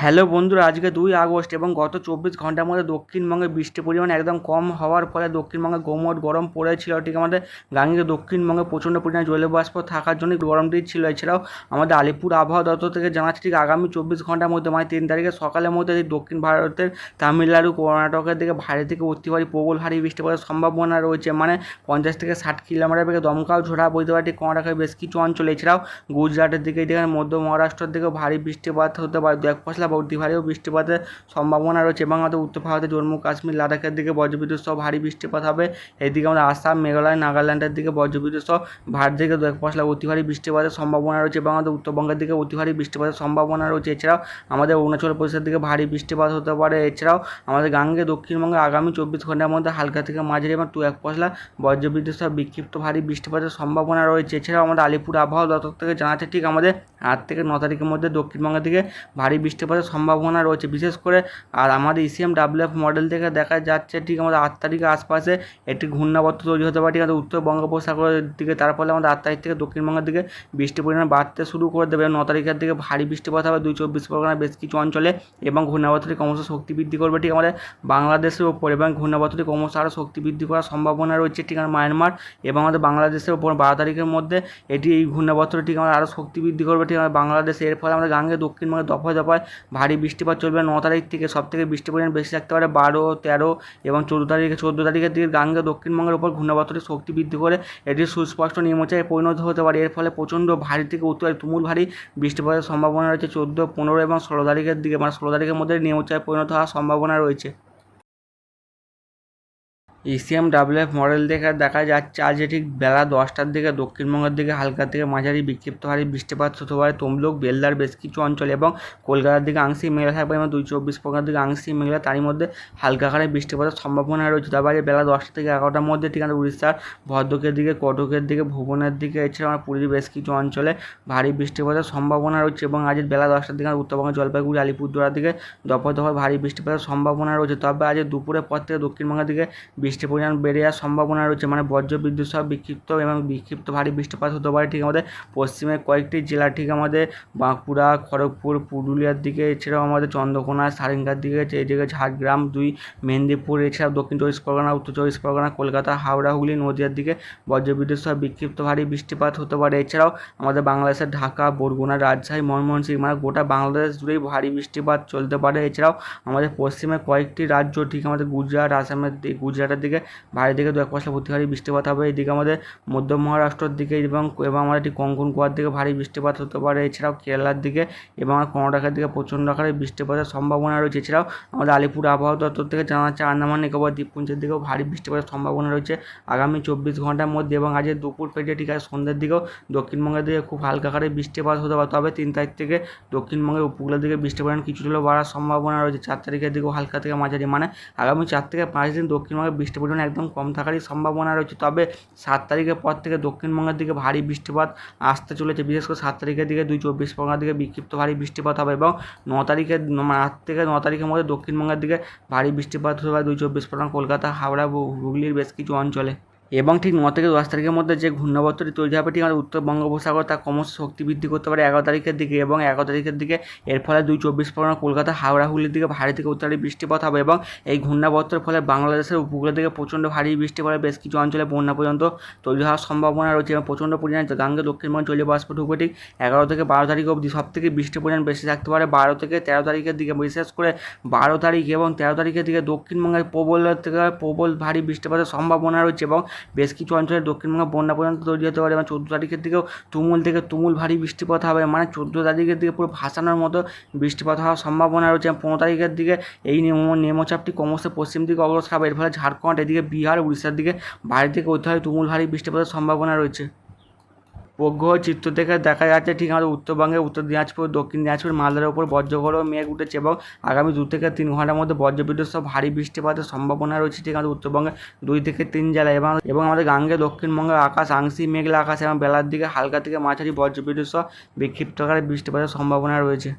Hello বন্ধুরা, আজকে 2 August এবং গত 24 ঘন্টার মধ্যে দক্ষিণবঙ্গে বৃষ্টির পরিমাণ একদম কম হওয়ার ফলে দক্ষিণবঙ্গে গুমোট গরম পড়েছিল। ঠিক আমাদের গাঙ্গেয় দক্ষিণবঙ্গে প্রচণ্ড পরিমাণে জলবাষ্প থাকার জন্য গরমটি ছিল। এছাড়াও আমাদের আলিপুর আবহাওয়া দপ্তর থেকে জানাচ্ছে ঠিক আগামী 24 ঘন্টার মধ্যে মানে 3 তারিখে সকালের মধ্যে দক্ষিণ ভারতের তামিলনাড়ু, কর্ণাটকের দিকে ভারী থেকে অতি ভারী প্রবল ভারী বৃষ্টিপাতের সম্ভাবনা রয়েছে। মানে 50 থেকে 60 কিলোমিটার বেগে দমকাও ঝোড়া বইতে পারে ঠিক কর্ণাটকের বেশ কিছু অঞ্চলে। এছাড়াও গুজরাটের দিকে এদিকে মধ্য মহারাষ্ট্রের দিকেও ভারী বৃষ্টিপাত হতে পারে, দু এক পশলা অতি ভারীও বৃষ্টিপাতের সম্ভাবনা রয়েছে। এবং আমাদের উত্তর ভারতে জম্মু কাশ্মীর লাদাখের দিকে বজ্রবিদ্যুৎ সহ ভারী বৃষ্টিপাত হবে। এদিকে আমাদের আসাম, মেঘালয়, নাগাল্যান্ডের দিকে বজ্রবিদ্যুৎ সহ ভারত থেকে দু এক পশলা অতি ভারী বৃষ্টিপাতের সম্ভাবনা রয়েছে। এবং আমাদের উত্তরবঙ্গের দিকে অতি ভারী বৃষ্টিপাতের সম্ভাবনা রয়েছে। এছাড়াও আমাদের অরুণাচল প্রদেশের দিকে ভারী বৃষ্টিপাত হতে পারে। এছাড়াও আমাদের গাঙ্গে দক্ষিণবঙ্গে আগামী 24 ঘন্টার মধ্যে হালকা থেকে মাঝারি এবং 2-1 পশলা বজ্রবিদ্যুৎ সহ বিক্ষিপ্ত ভারী বৃষ্টিপাতের সম্ভাবনা রয়েছে। এছাড়াও আমাদের আলিপুর আবহাওয়া দপ্তর থেকে জানাচ্ছে ঠিক আমাদের 8 থেকে 9 তারিখের মধ্যে দক্ষিণবঙ্গের দিকে ভারী বৃষ্টিপাতের সম্ভাবনা রয়েছে বিশেষ করে। আর আমাদের ECMWF মডেল থেকে দেখা যাচ্ছে ঠিক আমাদের 8 তারিখের আশপাশে একটি ঘূর্ণাবর্ত তৈরি হতে পারে ঠিক আমাদের উত্তর বঙ্গোপসাগরের দিকে। তার ফলে আমাদের 8 তারিখ থেকে দক্ষিণবঙ্গের দিকে বৃষ্টির পরিমাণ বাড়তে শুরু করে দেবে। 9 তারিখের দিকে ভারী বৃষ্টিপাত হবে 2 চব্বিশ পরগনার বেশ কিছু অঞ্চলে এবং ঘূর্ণাবর্তটি ক্রমশ শক্তি বৃদ্ধি করবে ঠিক আমাদের বাংলাদেশের ওপর। এবং ঘূর্ণাবর্তটি ক্রমশ আরও শক্তি বৃদ্ধি করার সম্ভাবনা রয়েছে ঠিক আমাদের মায়ানমার এবং আমাদের বাংলাদেশের ওপর। 12 তারিখের মধ্যে এই ঘূর্ণাবর্তটি ঠিক আমাদের আরও শক্তি বৃদ্ধি করবে ঠিক আমাদের বাংলাদেশে। এর ফলে আমাদের গাঙ্গে দক্ষিণবঙ্গে দফায় দফায় ভারী বৃষ্টিপাত চলবে। 9 তারিখ থেকে সবথেকে বৃষ্টির পরিমাণ বেশি থাকতে পারে 12, 13 এবং 14 তারিখের দিকে গাঙ্গে দক্ষিণবঙ্গের উপর ঘূর্ণাবর্তটি শক্তি বৃদ্ধি করে এটি সুস্পষ্ট নিম্নচাপে পরিণত হতে পারে। এর ফলে প্রচণ্ড ভারী থেকে অতি তুমুল ভারী বৃষ্টিপাতের সম্ভাবনা রয়েছে 14, 15 এবং 16 তারিখের দিকে। মানে 16 তারিখের মধ্যে নিম্নচাপে পরিণত হওয়ার সম্ভাবনা রয়েছে। ECMWF মডেল দেখে দেখা যাচ্ছে আজ ঠিক বেলা 10টার দিকে দক্ষিণবঙ্গের দিকে হালকা থেকে মাঝারি বিক্ষিপ্ত হারে বৃষ্টিপাত হতে পারে তমলুক, বেলদার বেশ কিছু অঞ্চল এবং কলকাতার দিকে আংশিক মেঘলা থাকবে এবং 2 চব্বিশ পরগনার দিকে আংশিক মেঘলা, তারই মধ্যে হালকা আকারে বৃষ্টিপাতের সম্ভাবনা রয়েছে। তারপরে বেলা 10টা থেকে 11টার মধ্যে ঠিক আছে উড়িষ্যার ভদ্রকের দিকে, কটকের দিকে, ভুবনের দিকে, এছাড়া আমার পুরীর বেশ কিছু অঞ্চলে ভারী বৃষ্টিপাতের সম্ভাবনা রয়েছে। এবং আজ বেলা 10টার দিকে উত্তরবঙ্গের জলপাইগুড়ি, আলিপুরদুয়ার দিকে দফায় দফায় ভারী বৃষ্টিপাতের সম্ভাবনা রয়েছে। তবে আজ দুপুরের পর থেকে দক্ষিণবঙ্গের দিকে বৃষ্টির পরিমাণ বেড়ে যাওয়ার সম্ভাবনা রয়েছে। মানে বজ্রবিদ্যুৎ সহ বিক্ষিপ্ত ভারী বৃষ্টিপাত হতে পারে ঠিক আমাদের পশ্চিমের কয়েকটি জেলা ঠিক আমাদের বাঁকুড়া, খড়গপুর, পুরুলিয়ার দিকে, এছাড়াও আমাদের চন্দ্রকোনা, সারেঙ্গার দিকে, এদিকে ঝাড়গ্রাম 2, মেদিনীপুর, এছাড়াও দক্ষিণ 24 পরগনা, উত্তর 24 পরগনা, কলকাতা, হাওড়া, হুগলি, নদীয়ার দিকে বজ্রবিদ্যুৎ সহ বিক্ষিপ্ত ভারী বৃষ্টিপাত হতে পারে। এছাড়াও আমাদের বাংলাদেশের ঢাকা, বরগুনা, রাজশাহী, ময়মনসিংহ মানে গোটা বাংলাদেশ জুড়েই ভারী বৃষ্টিপাত চলতে পারে। এছাড়াও আমাদের পশ্চিমের কয়েকটি রাজ্য ঠিক আমাদের গুজরাট, আসামের গুজরাটের দিকে ভারী থেকে 2-1 পশলা অতি ভারী বৃষ্টিপাত হবে। এদিকে আমাদের মধ্য মহারাষ্ট্রের দিকে এবং আমাদের ঠিক কোঙ্কণ গোয়ার দিকে ভারী বৃষ্টিপাত হতে পারে। এছাড়াও কেরালার দিকে এবং কর্ণাটকের দিকে প্রচণ্ড আকারে বৃষ্টিপাতের সম্ভাবনা রয়েছে। এছাড়াও আমাদের আলিপুর আবহাওয়া দপ্তর থেকে জানা যাচ্ছে আন্দামান নিকোবর দ্বীপপুঞ্জের দিকেও ভারী বৃষ্টিপাতের সম্ভাবনা রয়েছে আগামী 24 ঘন্টার মধ্যে। এবং আজকে দুপুর পেরিয়ে ঠিক আছে সন্ধ্যের দিকেও দক্ষিণবঙ্গের দিকে খুব হালকা আকারে বৃষ্টিপাত হতে পারে। তবে 3 তারিখ থেকে দক্ষিণবঙ্গের উপকূলের দিকে বৃষ্টির পরিমাণ কিছু হলেও বাড়ার সম্ভাবনা রয়েছে। 4 তারিখের দিকেও হালকা থেকে মাঝারি মানে আগামী 4 থেকে 5 দিন দক্ষিণবঙ্গে বৃষ্টির পরিমাণ একদম কম থাকারই সম্ভাবনা রয়েছে। তবে 7 তারিখের পর থেকে দক্ষিণবঙ্গের দিকে ভারী বৃষ্টিপাত আসতে চলেছে। বিশেষ করে 7 তারিখের দিকে 2 চব্বিশ পরগনার দিকে বিক্ষিপ্ত ভারী বৃষ্টিপাত হবে এবং 9 তারিখের 8 থেকে 9 তারিখের মধ্যে দক্ষিণবঙ্গের দিকে ভারী বৃষ্টিপাত হতে পারে 2 চব্বিশ পরগনা, কলকাতা, হাওড়া, হুগলির বেশ কিছু অঞ্চলে। এবং ঠিক 9 থেকে 10 তারিখের মধ্যে যে ঘূর্ণাবর্তটি তৈরি হবে ঠিক আমাদের উত্তর বঙ্গোপসাগর তা ক্রমশ শক্তি বৃদ্ধি করতে পারে 11 তারিখের দিকে। এবং 11 তারিখের দিকে এর ফলে 2 চব্বিশ পরগনা, কলকাতা, হাওড়া, হুগলির দিকে ভারী থেকে অতি ভারী বৃষ্টিপাত হবে। এবং এই ঘূর্ণাবর্তের ফলে বাংলাদেশের উপকূলের দিকে প্রচণ্ড ভারী বৃষ্টি পড়ে, বেশ কিছু অঞ্চলে বন্যা পর্যন্ত তৈরি হওয়ার সম্ভাবনা রয়েছে। এবং প্রচণ্ড পরিমাণে গাঙ্গে দক্ষিণবঙ্গ জলীয়বাষ্প ঢুকবে ঠিক 11 থেকে 12 তারিখ অবধি। সবথেকে বৃষ্টির পরিমাণ বেশি থাকতে পারে 12 থেকে 13 তারিখের দিকে। বিশেষ করে 12 তারিখ এবং 13 তারিখের দিকে দক্ষিণবঙ্গের প্রবল ভারী বৃষ্টিপাতের সম্ভাবনা রয়েছে এবং বেশ কিছু অঞ্চলে দক্ষিণবঙ্গে বন্যা পর্যন্ত তৈরি হতে পারে। এবং 14 তারিখের দিকেও তুমুল ভারী বৃষ্টিপাত হবে। মানে 14 তারিখের দিকে পুরো ভাসানোর মতো বৃষ্টিপাত হওয়ার সম্ভাবনা রয়েছে। 15 তারিখের দিকে এই নিম্নচাপটি ক্রমশ পশ্চিম দিকে অগ্রসর হবে। এর ফলে ঝাড়খণ্ড, এদিকে বিহার, উড়িষ্যার দিকে ভারী থেকে অতি ভারী তুমুল ভারী বৃষ্টিপাতের সম্ভাবনা রয়েছে। উপগ্রহ চিত্র থেকে দেখা যাচ্ছে ঠিক আমাদের উত্তরবঙ্গে উত্তর দিনাজপুর, দক্ষিণ দিনাজপুর, মালদার উপর বজ্রগড় মেঘ উঠেছে এবং আগামী 2 থেকে 3 ঘন্টার মধ্যে বজ্রবিদ্যুৎ সহ ভারী বৃষ্টিপাতের সম্ভাবনা রয়েছে ঠিক আমাদের উত্তরবঙ্গে 2 থেকে 3 জেলায়। এবং আমাদের গাঙ্গে দক্ষিণবঙ্গের আকাশ আংশিক মেঘলা আকাশ এবং বেলার দিকে হালকা থেকে মাঝারি বজ্রবিদ্যুৎ সহ বিক্ষিপ্ত আকারে বৃষ্টিপাতের সম্ভাবনা রয়েছে।